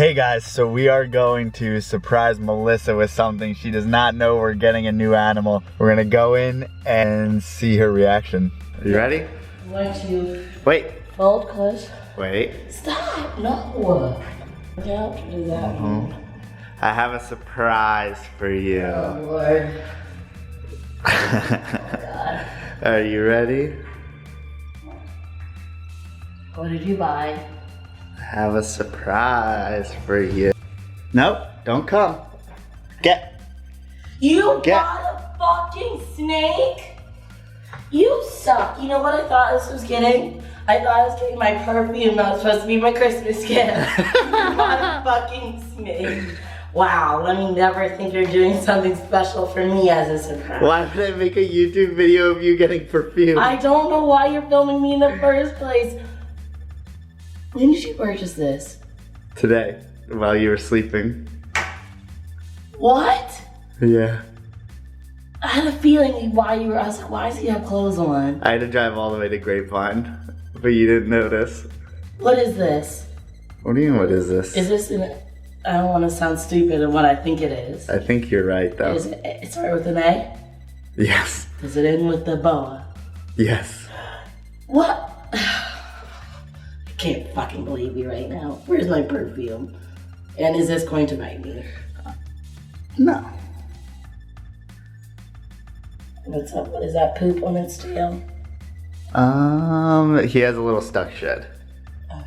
Hey guys, so we are going to surprise Melissa with something. She does not know we're getting a new animal. We're gonna go in and see her reaction. Are you ready? Want you Wait. fold close? Wait. Stop! No! Don't do that. I have a surprise for you. Oh Lord. Oh God. Are you ready? What did you buy? I have a surprise for you. Nope, don't come. Get. You got a fucking snake? You suck. You know what I thought this was getting? I thought I was getting my perfume that was supposed to be my Christmas gift. You got a fucking snake. Wow, let me never think you're doing something special for me as a surprise. Why would I make a YouTube video of you getting perfume? I don't know why you're filming me in the first place. When did you purchase this? Today, while you were sleeping. What? Yeah. I had a feeling I was like, why does he have clothes on? I had to drive all the way to Grapevine, but you didn't notice. What is this? What do you mean, what is this? Is this I don't want to sound stupid in what I think it is. I think you're right, though. Is it start with an A? Yes. Does it end with the boa? Yes. What? I can't fucking believe you right now. Where's my perfume? And is this going to bite me? No. What's up? What is that, poop on its tail? He has a little stuck shed. Oh.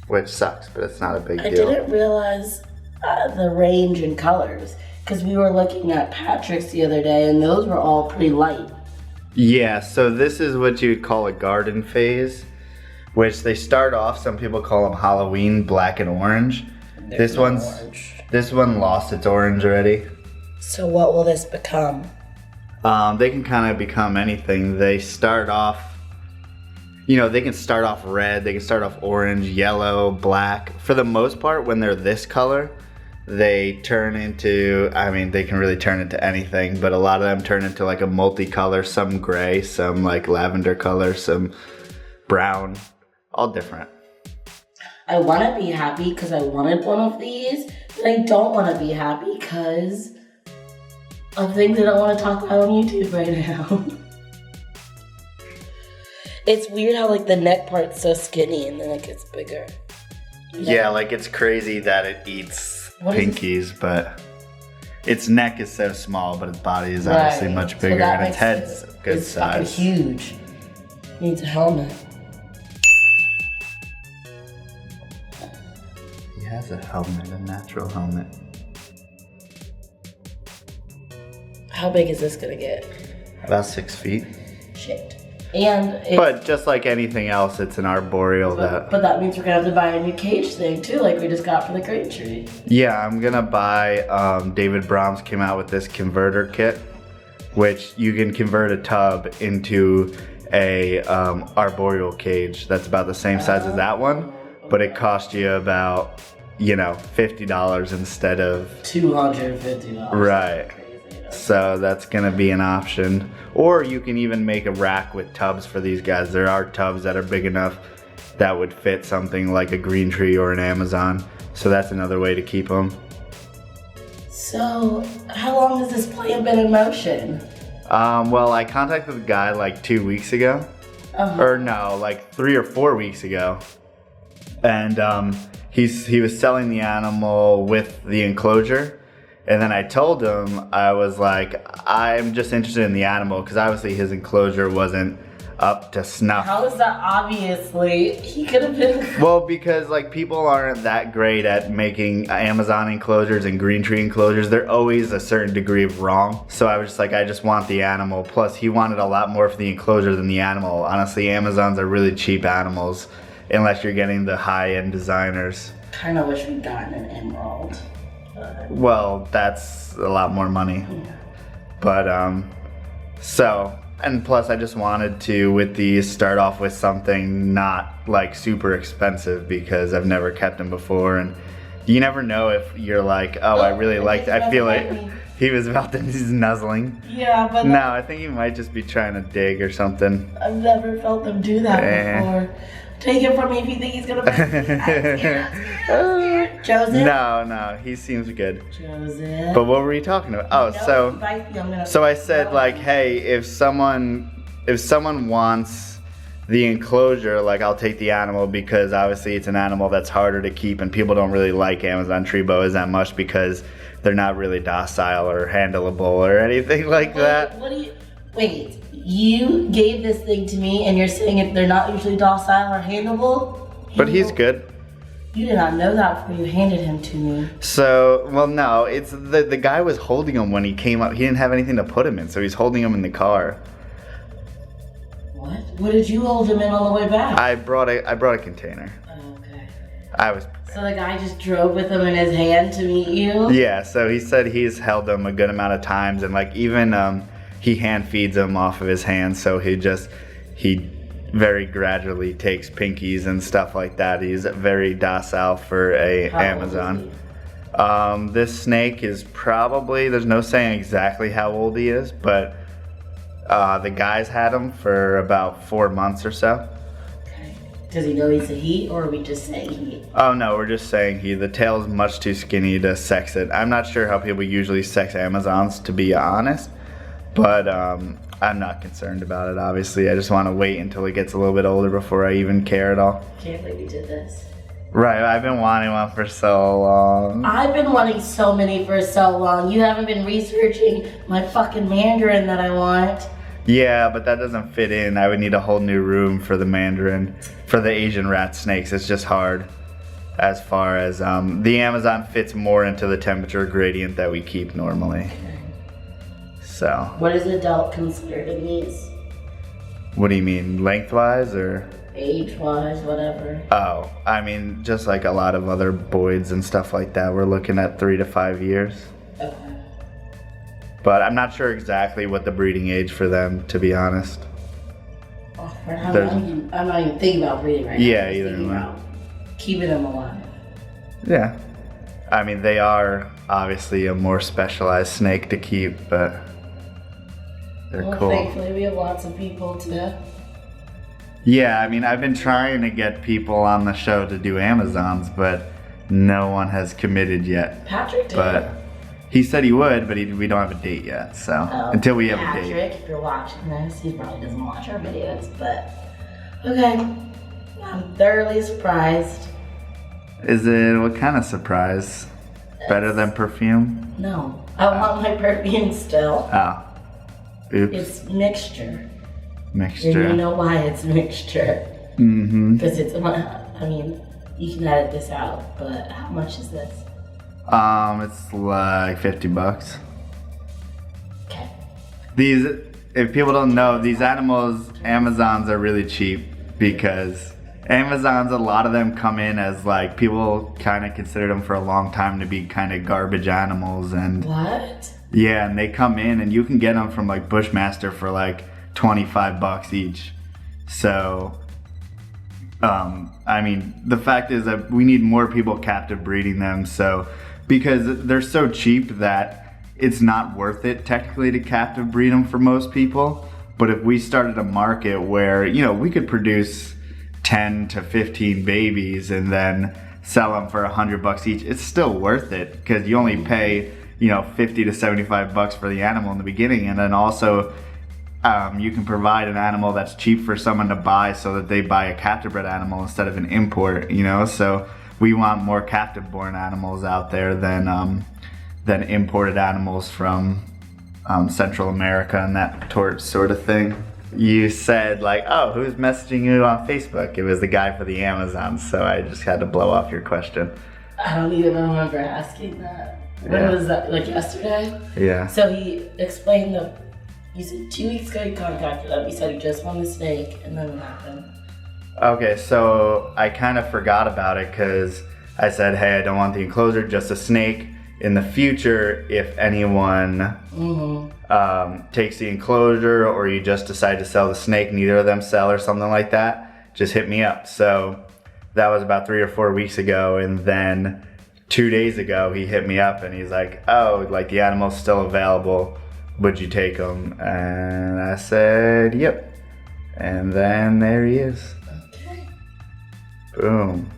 Which sucks, but it's not a big deal. I didn't realize the range in colors because we were looking at Patrick's the other day and those were all pretty light. Yeah, so this is what you'd call a garden phase, which they start off, some people call them Halloween, black and orange. This one lost its orange already. So what will this become? They can kind of become anything. They start off, they can start off red, they can start off orange, yellow, black. For the most part, when they're this color, they turn into, they can really turn into anything, but a lot of them turn into like a multicolor, some gray, some like lavender color, some brown, all different. I want to be happy because I wanted one of these, but I don't want to be happy because of things I don't want to talk about on YouTube right now. It's weird how like the neck part's so skinny and then it gets bigger. Yeah, like it's crazy that it eats pinkies, but its neck is so small, but its body is obviously much bigger, and its head's good size. It's huge. Needs a helmet. He has a helmet, a natural helmet. How big is this gonna get? About 6 feet. Shit. And but just like anything else, it's an arboreal but that means we're gonna have to buy a new cage thing too, like we just got for the grape tree. Yeah, I'm gonna buy, David Brahms came out with this converter kit, which you can convert a tub into a arboreal cage that's about the same size as that one, but it costs you about, $50 instead of $250. Right. So that's gonna be an option. Or you can even make a rack with tubs for these guys. There are tubs that are big enough that would fit something like a green tree or an Amazon. So that's another way to keep them. So how long has this plan been in motion? Well, I contacted the guy like 2 weeks ago. Or no, like 3 or 4 weeks ago. And he was selling the animal with the enclosure. And then I told him, I was like, I'm just interested in the animal because obviously his enclosure wasn't up to snuff. How is that obviously? He could have been... Well, because like people aren't that great at making Amazon enclosures and green tree enclosures. They're always a certain degree of wrong. So I was just like, I just want the animal. Plus he wanted a lot more for the enclosure than the animal. Honestly, Amazons are really cheap animals unless you're getting the high-end designers. Kind of wish we'd gotten an emerald. Well, that's a lot more money. But, and plus I just wanted to, with these, start off with something not like super expensive because I've never kept them before, and you never know if you're like, oh, I really liked it. I feel like he was about to, he's nuzzling. Yeah, but... No, I think he might just be trying to dig or something. I've never felt them do that before. Take it from me if you think he's gonna bite me. Joseph? No, he seems good. Joseph? But what were you talking about? Oh, so I said like, hey, if someone wants the enclosure, like I'll take the animal because obviously it's an animal that's harder to keep and people don't really like Amazon tree boas that much because they're not really docile or handleable or anything like that. Wait, you gave this thing to me and you're saying if they're not usually docile or handleable? But he's good. You did not know that before you handed him to me. So, well no, it's the guy was holding him when he came up. He didn't have anything to put him in, so he's holding him in the car. What? What did you hold him in all the way back? I brought a container. Oh, okay. So the guy just drove with him in his hand to meet you? Yeah, so he said he's held him a good amount of times and like even he hand feeds him off of his hands, so he very gradually takes pinkies and stuff like that. He's very docile for a Amazon. This snake is probably, there's no saying exactly how old he is, but the guy's had him for about 4 months or so. Okay. Does he know he's a he, or are we just saying he? Oh no, we're just saying he. The tail is much too skinny to sex it. I'm not sure how people usually sex Amazons, to be honest, but I'm not concerned about it, obviously. I just want to wait until it gets a little bit older before I even care at all. Can't believe you did this. Right, I've been wanting one for so long. I've been wanting so many for so long. You haven't been researching my fucking Mandarin that I want. Yeah, but that doesn't fit in. I would need a whole new room for the Mandarin. For the Asian rat snakes, it's just hard. As far as, the Amazon fits more into the temperature gradient that we keep normally. Okay. So. What is adult considered in these? What do you mean, lengthwise or? Age-wise, whatever. Oh, I mean, just like a lot of other boids and stuff like that, we're looking at 3 to 5 years. Okay. But I'm not sure exactly what the breeding age for them, to be honest. Oh, I'm not even thinking about breeding right now. Yeah, either way. Keeping them alive. Yeah. I mean, they are obviously a more specialized snake to keep, but they're cool. Thankfully, we have lots of people to... Yeah, I mean, I've been trying to get people on the show to do Amazons, but no one has committed yet. Patrick did. But he said he would, but we don't have a date yet, so until we have a date. Patrick, if you're watching this, he probably doesn't watch our videos, but okay. I'm thoroughly surprised. Is it, what kind of surprise? Better than perfume? No, I want my perfume still. Oh, oops. It's mixture. Mixture. And you know why it's mixture. Mm-hmm. Because it's, I mean, you can edit this out, but how much is this? It's like $50. Okay. These, if people don't know, these animals, Amazons are really cheap because Amazons, a lot of them come in as like, people kind of consider them for a long time to be kind of garbage animals and... What? Yeah, and they come in and you can get them from like Bushmaster for like $25 each. So, I mean, the fact is that we need more people captive breeding them, so, because they're so cheap that it's not worth it technically to captive breed them for most people. But if we started a market where, you know, we could produce 10 to 15 babies and then sell them for $100 each, it's still worth it because you only pay, you know, $50 to $75 for the animal in the beginning, and then also you can provide an animal that's cheap for someone to buy so that they buy a captive bred animal instead of an import, you know. So we want more captive born animals out there than imported animals from Central America and that sort of thing. You said like, oh, who's messaging you on Facebook? It was the guy for the Amazon, so I just had to blow off your question. I don't even remember asking that. When was that, like yesterday? Yeah. So he explained you said 2 weeks ago he contacted him. He said he just won the snake, and then what happened? Okay, so I kind of forgot about it because I said, hey, I don't want the enclosure, just a snake. In the future, if anyone takes the enclosure or you just decide to sell the snake, neither of them sell or something like that, just hit me up. So that was about 3 or 4 weeks ago, and then 2 days ago he hit me up and he's like, oh, like the animal's still available, would you take him? And I said, yep. And then there he is. Okay. Boom.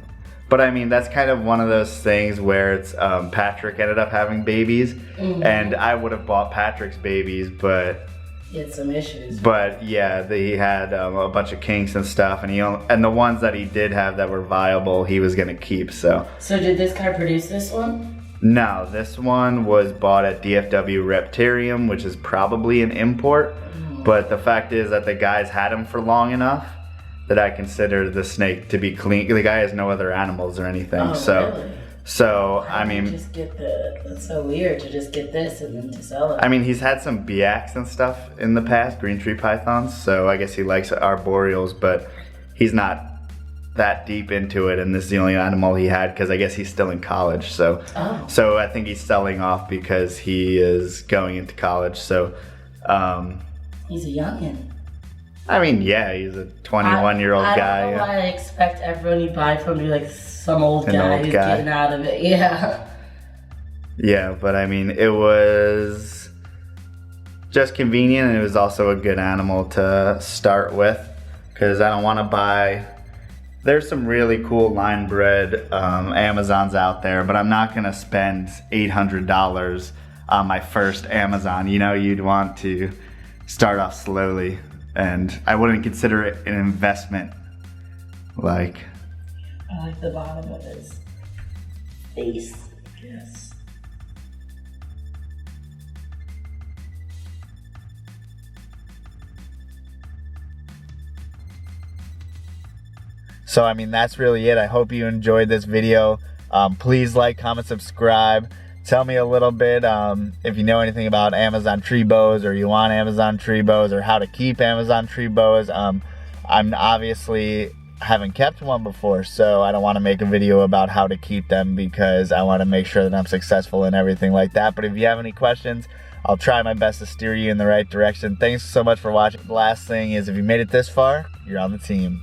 But I mean, that's kind of one of those things where it's Patrick ended up having babies, and I would have bought Patrick's babies, but he had some issues. But yeah, he had a bunch of kinks and stuff, and the ones that he did have that were viable, he was gonna keep. So did this guy produce this one? No, this one was bought at DFW Reptarium, which is probably an import. But the fact is that the guys had him for long enough that I consider the snake to be clean. The guy has no other animals or anything. Oh, really? So I mean, just get that's so weird to just get this and then to sell it. I mean, he's had some BX and stuff in the past, green tree pythons. So I guess he likes arboreals, but he's not that deep into it, and this is the only animal he had because I guess he's still in college. So I think he's selling off because he is going into college. So he's a youngin'. I mean, yeah, he's a 21-year-old guy. I don't know why I expect everyone you buy from to be like some old guy who's getting out of it. Yeah, but I mean, it was just convenient, and it was also a good animal to start with because I don't want to buy. There's some really cool line bred Amazons out there, but I'm not gonna spend $800 on my first Amazon. You know, you'd want to start off slowly, and I wouldn't consider it an investment. I like the bottom of his face, I guess. So I mean, that's really it. I hope you enjoyed this video. Please like, comment, subscribe. Tell me a little bit if you know anything about Amazon tree boas, or you want Amazon tree boas, or how to keep Amazon tree boas. I'm obviously haven't kept one before, so I don't want to make a video about how to keep them because I want to make sure that I'm successful and everything like that. But if you have any questions, I'll try my best to steer you in the right direction. Thanks so much for watching. The last thing is, if you made it this far, you're on the team.